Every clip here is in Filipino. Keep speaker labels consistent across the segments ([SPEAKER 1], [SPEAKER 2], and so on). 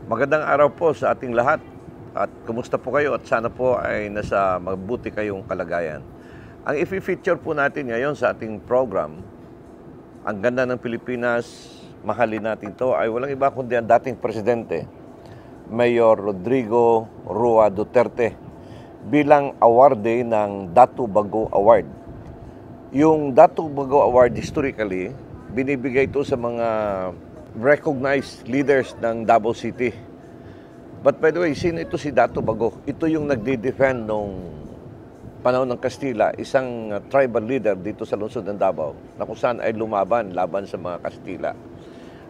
[SPEAKER 1] Magandang araw po sa ating lahat at kumusta po kayo at sana po ay nasa mabuti kayong kalagayan. Ang i-feature po natin ngayon sa ating program, ang ganda ng Pilipinas, mahalin natin to, ay walang iba kundi ang dating presidente, Mayor Rodrigo Roa Duterte, bilang awardee ng Datu Bago Award. Yung Datu Bago Award historically, binibigay ito sa mga recognized leaders ng Davao City. But by the way, sino ito si Datu Bago? Ito yung nagde-defend nung panahon ng Kastila, isang tribal leader dito sa lungsod ng Davao, na kung saan ay laban sa mga Kastila.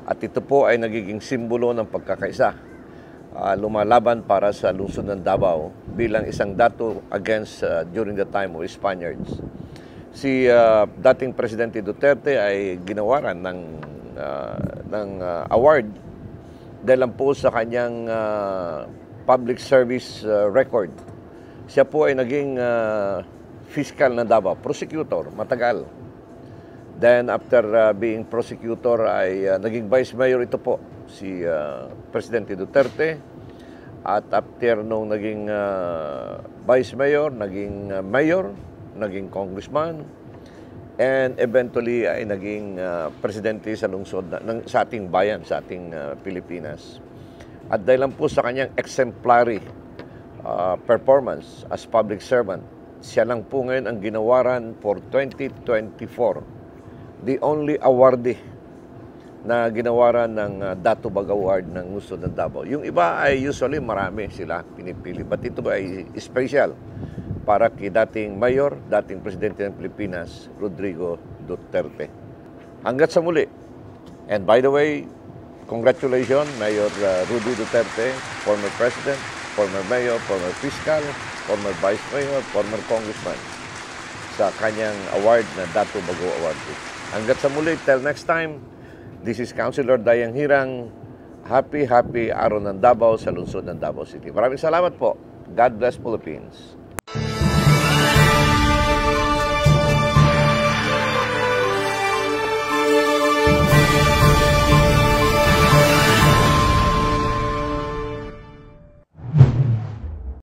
[SPEAKER 1] At ito po ay nagiging simbolo ng pagkakaisa. Lumalaban para sa lungsod ng Davao bilang isang datu against during the time of Spaniards. Si dating Presidente Duterte ay ginawaran ng award dahil lang po sa kanyang public service record. Siya po ay naging fiscal ng Davao, prosecutor, matagal. Then after being prosecutor ay naging vice mayor ito po, si Presidente Duterte. At after nung naging vice mayor, naging mayor, naging congressman, and eventually ay naging presidente sa lungsod sa ating bayan, sa ating Pilipinas. At dahil lang po sa kanyang exemplary performance as public servant, siya lang po ngayon ang ginawaran for 2024. The only awardee na ginawaran ng Datu Bago Award ng lungsod ng Davao. Yung iba ay usually marami sila pinipili, but ito ay special para kay dating mayor, dating presidente ng Pilipinas, Rodrigo Duterte. Hanggat sa muli. And by the way, congratulations, Mayor Rudy Duterte, former president, former mayor, former fiscal, former vice mayor, former congressman, sa kanyang award na Datu Bago Award. Hanggat sa muli, till next time, this is Councilor Dayang Hirang. Happy araw ng Davao sa lungsod ng Davao City. Maraming salamat po. God bless Philippines.